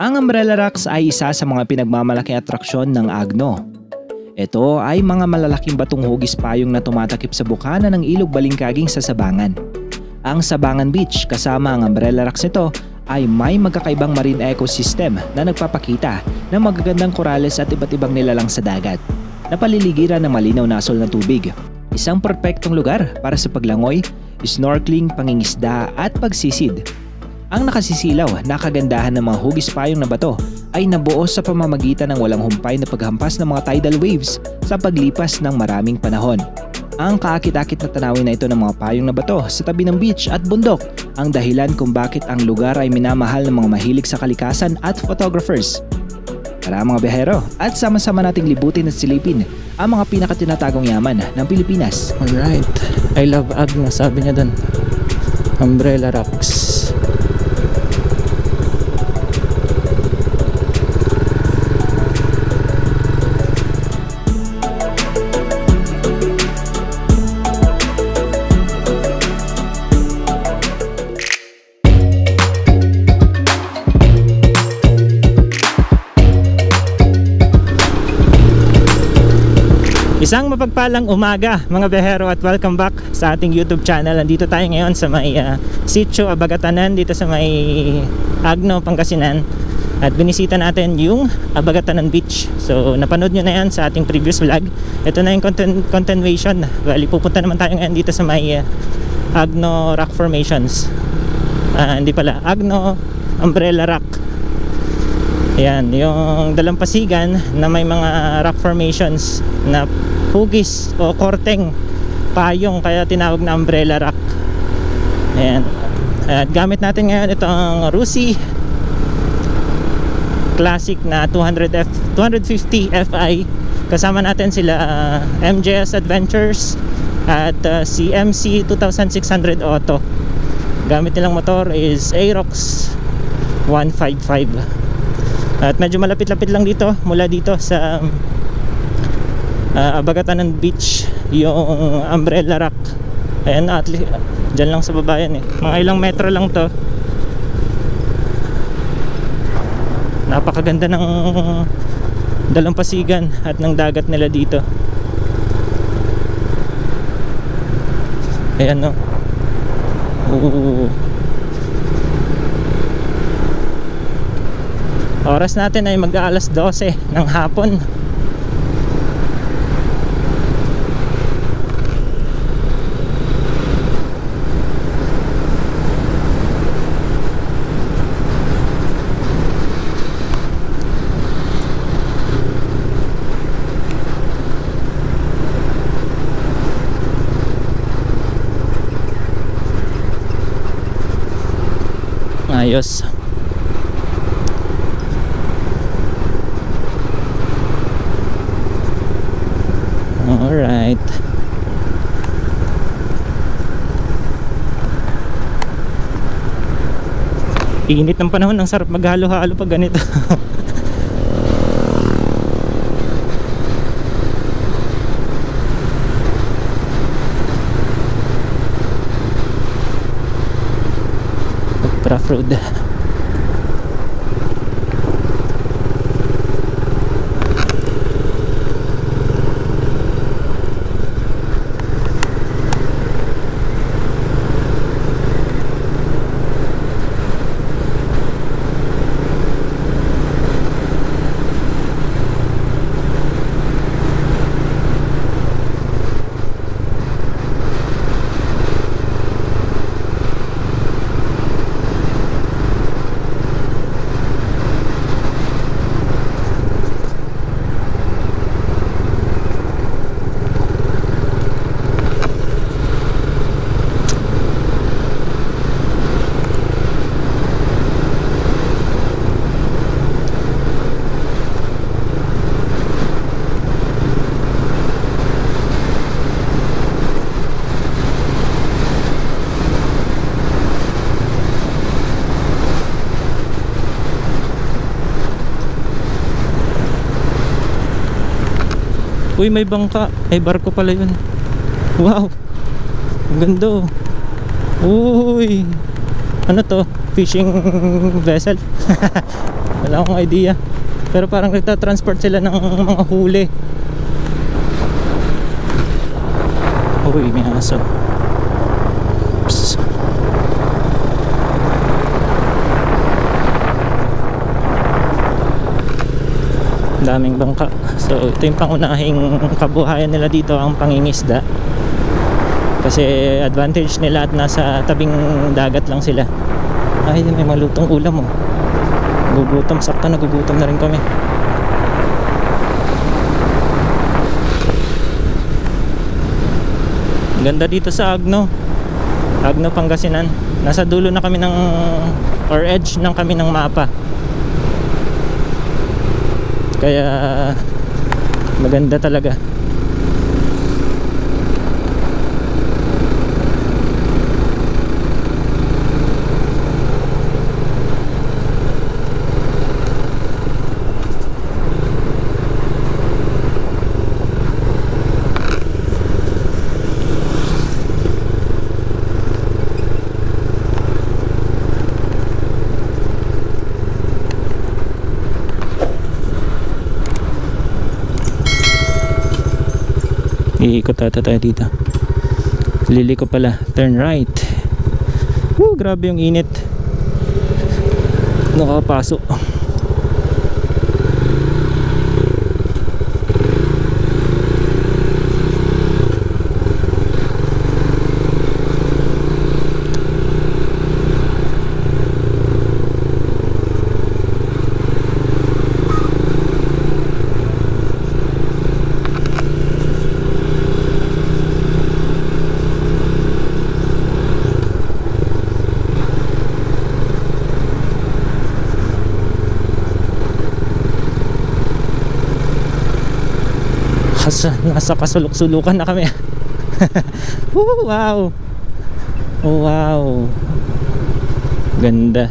Ang Umbrella Rocks ay isa sa mga pinagmamalaking atraksyon ng Agno. Ito ay mga malalaking batong hugis payong na tumatakip sa bukana ng ilog Balingkaging sa Sabangan. Ang Sabangan Beach kasama ang Umbrella Rocks nito ay may magkakaibang marine ecosystem na nagpapakita ng magagandang korales at iba't ibang nilalang sa dagat na paliligiran ng malinaw na asol na tubig. Isang perpektong lugar para sa paglangoy, snorkeling, pangingisda at pagsisid. Ang nakasisilaw na kagandahan ng mga hugis payong na bato ay nabuo sa pamamagitan ng walang humpay na paghampas ng mga tidal waves sa paglipas ng maraming panahon. Ang kaakit-akit na tanawin na ito ng mga payong na bato sa tabi ng beach at bundok ang dahilan kung bakit ang lugar ay minamahal ng mga mahilig sa kalikasan at photographers. Tara mga biyahero at sama-sama nating libutin at silipin ang mga pinakatinatagong yaman ng Pilipinas. Alright, I love Agno, sabi niya dun. Umbrella Rocks. Isang mapagpalang umaga mga biyahero at welcome back sa ating YouTube channel. Nandito tayo ngayon sa may Sitio Abagatanan dito sa may Agno, Pangasinan. At binisita natin yung Abagatanan Beach. So napanood nyo na yan sa ating previous vlog. Ito na yung continuation. Bali pupunta naman tayo ngayon dito sa may Agno Rock Formations. Hindi pala, Agno Umbrella Rock. Ayan, yung dalampasigan na may mga rock formations na hugis o korteng payong, kaya tinawag na Umbrella Rock. Ayan. At gamit natin ngayon itong Rusi Classic na 250 Fi. Kasama natin sila MJS Adventures at si MC 2600 Auto. Gamit nilang motor is Aerox 155. At medyo malapit-lapit lang dito, mula dito sa Abagatanan Beach, yung Umbrella Rock. Ayan, at dyan lang sa baba yan eh. Mga ilang metro lang to. Napakaganda ng dalampasigan at ng dagat nila dito. Ayan no. Oras natin ay mag-aalas 12 ng hapon. Ayos. Alright. Init ng panahon, ang sarap maghalo-halo pag ganito. Off-road. Uy, may bangka. Ay, barko pala yun. Wow, ang ganda. Uy, ano to? Fishing vessel. Wala akong idea. Pero parang nagta-transport sila ng mga huli. Uy, may aso. Psst. Daming bangka. So ito yung pangunahing kabuhayan nila dito, ang pangingisda. Kasi advantage nila at nasa tabing dagat lang sila. Ay, may malutong ulam oh. Gugutom, sakto nagugutom na rin kami. Ganda dito sa Agno, Pangasinan. Nasa dulo na kami ng, or edge ng kami ng mapa. Kaya maganda talaga. Iikot ata tayo dito. Liliko pala. Turn right. Woo, grabe yung init. Nakapasok. Nasa kasulok-sulukan na kami. Wow. Oh, wow. Ganda.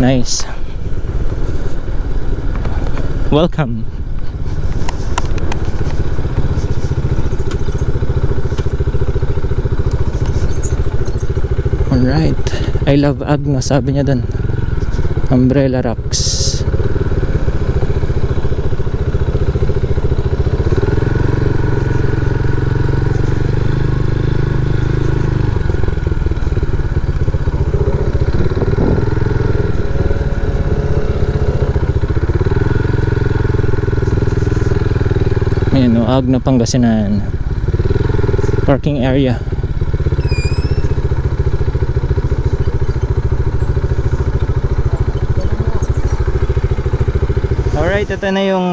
Nice. Welcome. Alright. I love Agno, sabi niya dun. Umbrella Rocks. Ayan o, Agno, Pangasinan. Parking area. Alright, ito na yung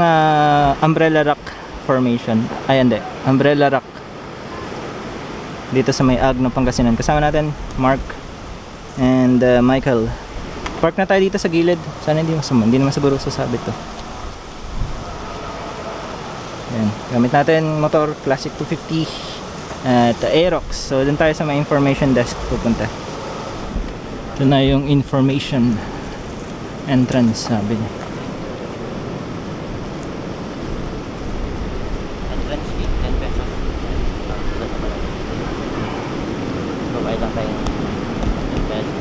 Umbrella Rock Formation. Ay, hindi, Umbrella Rock dito sa may Agno, Pangasinan. Kasama natin Mark and Michael. Park na tayo dito sa gilid. Sana hindi naman siguro sasabit to. Ayan. Gamit natin motor Classic 250 at Aerox. So dun tayo sa may information desk pupunta. Ito na yung information entrance, sabi niya. Entrance fee, 10 pesos. Babayad lang tayo 10 pesos.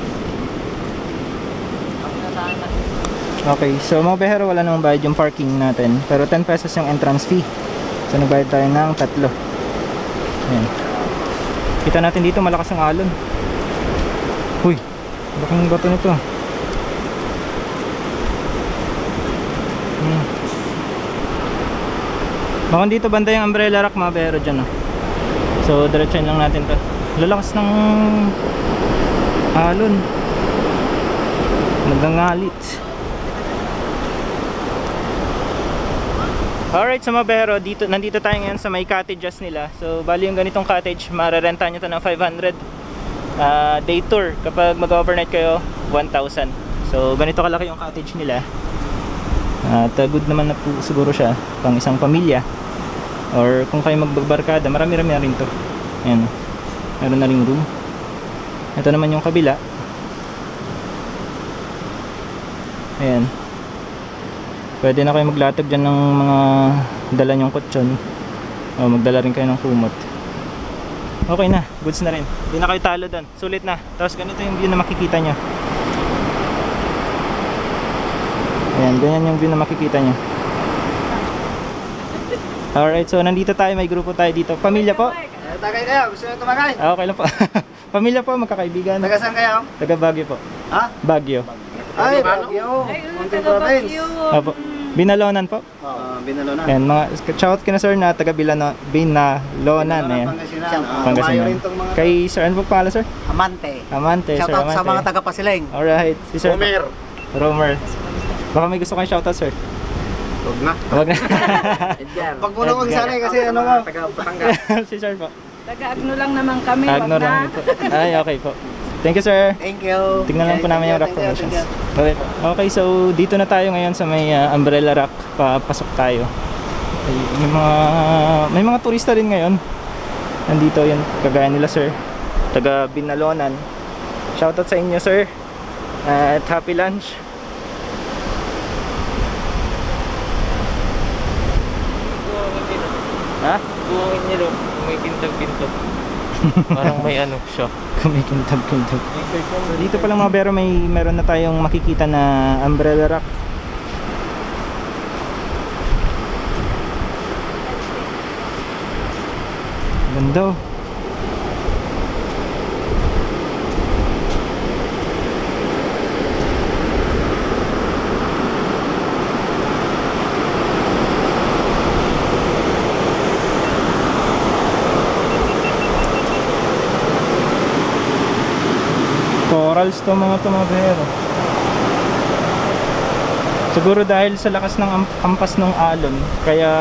Okay, so mga behero, wala namang bayad yung parking natin, pero 10 pesos yung entrance fee. So nagbayad tayo ng 3. Ayan. Kita natin dito, malakas yung alon. Uy, laking bato nito. Baka dito banda yung Umbrella Rock, mga behero, dyan, oh. So diretsahin lang natin to. Lalakas ng alon, nagangalit. Alright, sa mga behero, nandito tayo ngayon sa may cottages nila. So bali yung ganitong cottage, mararenta nyo to ng 500. Day tour, kapag mag-overnight kayo, 1,000. So ganito kalaki yung cottage nila. At good naman na po siguro siya pang isang pamilya, or kung kayo magbabarkada, marami-rami na rin to. Ayan, meron na ring room. Ito naman yung kabila. Ayan, pwede na kayo maglatag dyan ng mga dala nyong kutsyon, o magdala rin kayo ng kumot. Okay na, goods na rin, hindi na kayo talo doon, sulit na. Tapos ganito yung view na makikita nyo. Ayan, ganyan yung view na makikita nyo. Alright, so nandito tayo, may grupo tayo dito. Pamilya po? Tagay kayo, gusto nyo tumakay? Okay lang po. Pamilya po, magkakaibigan. Taga saan kayo? Taga Baguio po. Ha? Baguio. Ay, Baguio. Mountain Province. Opo. Binalonan po. Binalo na. Ayan, mga shoutout kina sir na taga Binalonan. Ayan. Pangasinan. Pangasinan. Rin tong mga Kay sir, ano po pala sir? Amante. Amante, sir Shout out sa Amante. mga taga Pasiling. Alright, si sir. Romer. Baka may gusto kayong shoutout sir. Huwag na. Huwag na. Pag muna kong sanay kasi ano nga. Taga Batangas. Si sir po. Taga-Agno lang naman kami, Agno wag na. lang po. Ay, okay po. Thank you sir. Thank you. Tingnan lang po namin yung rock formations. Okay po. Okay, so dito na tayo ngayon sa may umbrella rock. Papasok tayo. Ay, may mga turista rin ngayon. Nandito yun, kagaya nila sir. Taga Binalonan. Shoutout sa inyo sir. At happy lunch. Ha? Buhangin niya daw, may pintag-pintag. Parang may ano siya. Kumikintab-kintab. So, dito pa lang mga bero, meron na tayong makikita na umbrella rock. Ganda oh. Corals to mga bero. Siguro dahil sa lakas ng hampas ng alon, kaya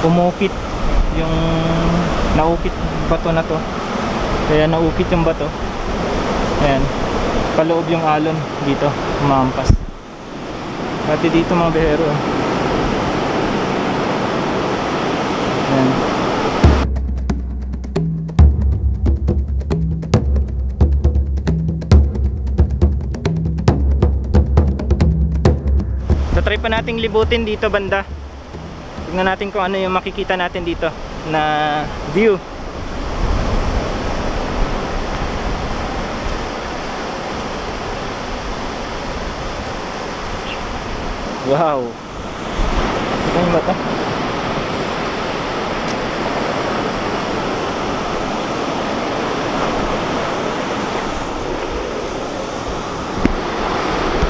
umukit yung naukit bato na to. Kaya naukit yung bato. Ayan. Paloob yung alon dito, umampas. Pati dito mga bero. Ayan. Try pa nating libutin dito banda. Tingnan natin kung ano yung makikita natin dito na view. Wow. Ito yung bata.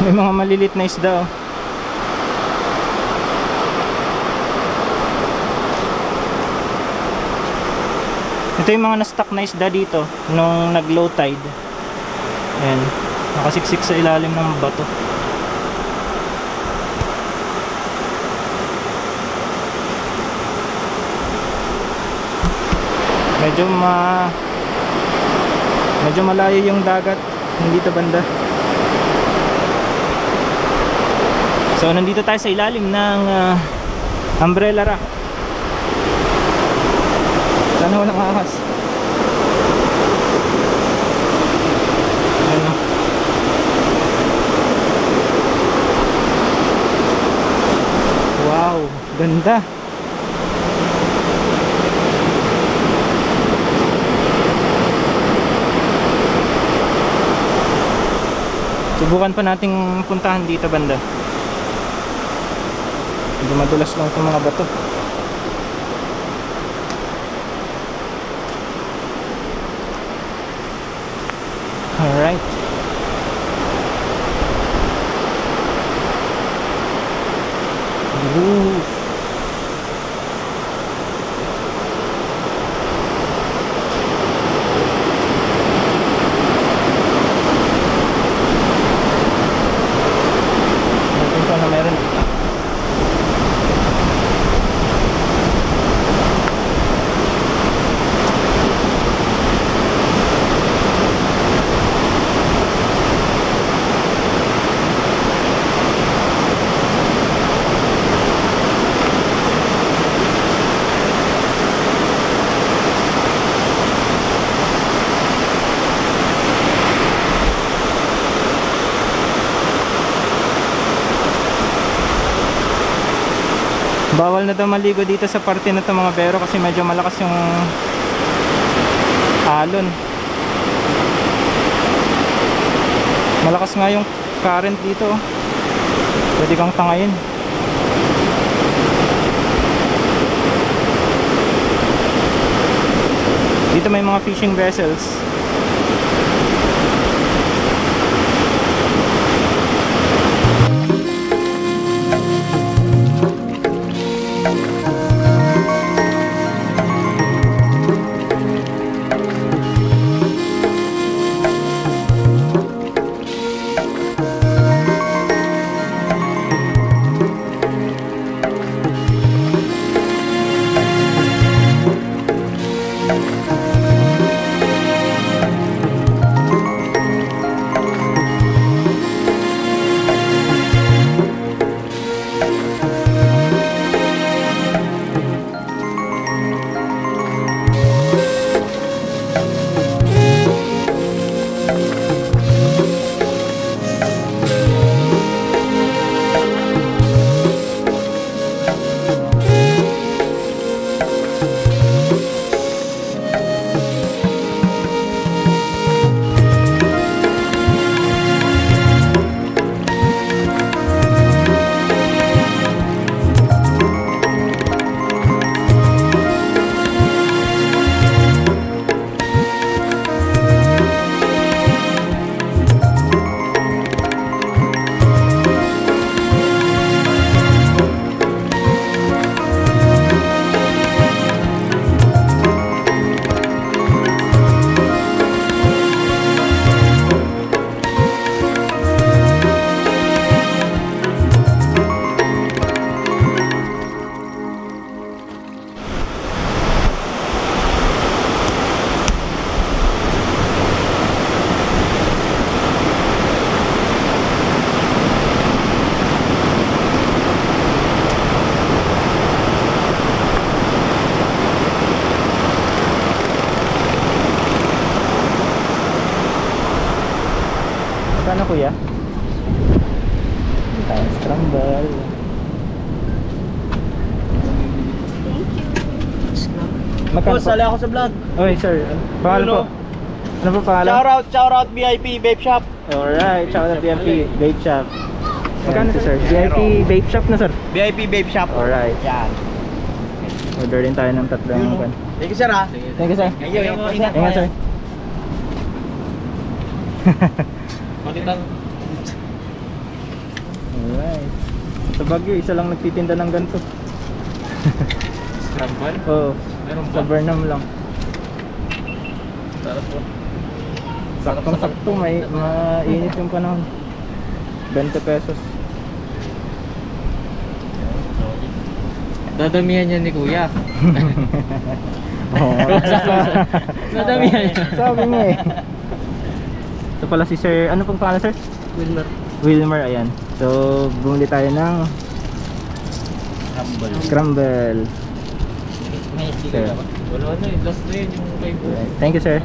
May mga malilit na isda oh. Ito yung mga na-stuck na isda dito nung nag-low tide. Ayan, nakasiksik sa ilalim ng bato. Medyo malayo yung dagat dito banda. So nandito tayo sa ilalim ng umbrella rock. Sana walang ahas. Ayan. Wow, ganda. Subukan pa nating puntahan dito banda. Medyo madulas lang itong mga bato. Alright. Ooh. Natin pa na meron. Bawal na daw maligo dito sa parte na to mga bero kasi medyo malakas yung alon. Malakas nga yung current dito. Pwede kang tangayin. Dito may mga fishing vessels. Ano kuya? Tayo scramble. Magkano po? Sali ako sa vlog. Okay sir, pangalan po? Ano po pangalan? Shout out VIP Vape Shop. Alright, shout out VIP Vape Shop. Magkano sir? VIP Vape Shop na sir? VIP Vape Shop. Alright. Yan. Order din tayo ng tatlong kan. Thank you sir ha. Thank you sir. Ingat. Ingat sir. Alright. Sa Baguio, isa lang nagtitinda ng ganito. Scramble? Oo. Meron Sa ba? Burnham lang. Sarap po. Saktong-sakto, may mainit yung panahon. 20 pesos. Dadamihan yan ni kuya. Oo. Dadamihan yan. Sabi niya eh. Ito pala si Sir, ano pong pangalan sir? Wilmer. Wilmer, ayan. So, bumili tayo ng scramble. Sir. Wala na eh. Last na yun yung kay kuya. Thank you sir.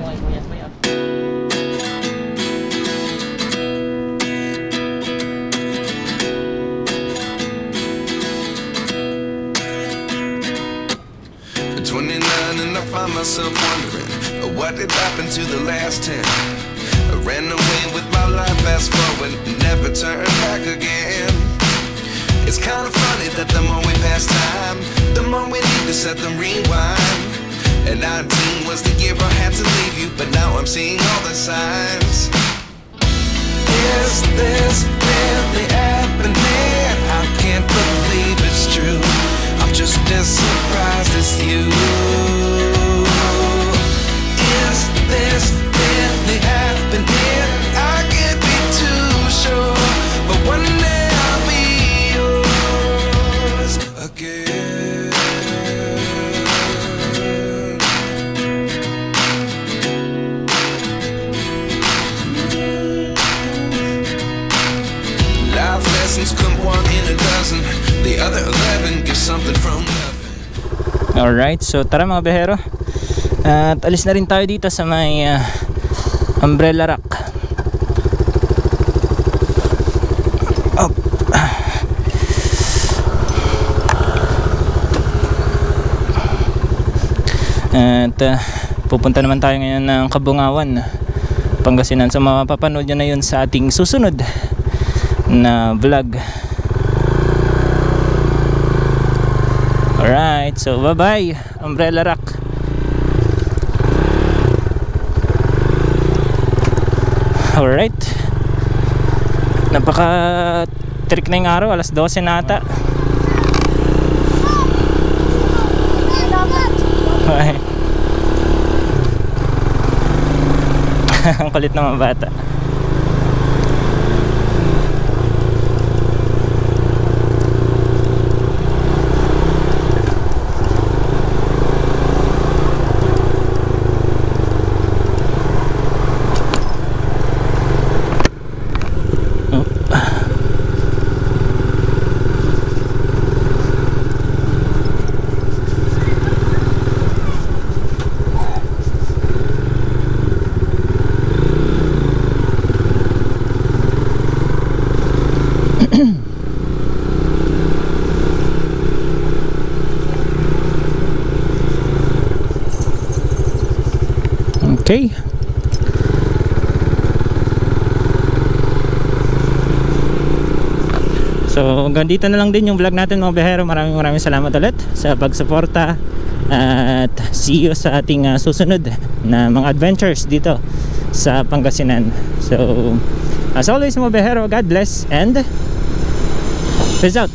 At 29 and I find myself wondering what did happen to the last 10. I ran away with my life, fast forward, never turn back again. It's kind of funny that the more we pass time, the more we need to set the rewind. And 19 was the year I had to leave you, but now I'm seeing all the signs. Is this really happening? I can't believe it's true. I'm just as surprised as you. Is this really happening? I can't be too sure, but one day I'll be yours again. Life lessons come one in a dozen. The other 11 get something from nothing. Alright, so tara mga behero. At alis na rin tayo dito sa may umbrella rack. Up. At pupunta naman tayo ngayon ng Kabungawan, Pangasinan. So mapapanood nyo na yun sa ating susunod na vlog. Alright, so bye-bye Umbrella Rock. Alright, napaka-trick na yung araw, alas 12 na ata. Okay. Ang kulit ng mga bata. Okay. So hanggang dito na lang din yung vlog natin mga biyahero. Maraming salamat ulit sa pagsuporta. At see you sa ating susunod na mga adventures dito sa Pangasinan. So as always mga biyahero, God bless and peace out.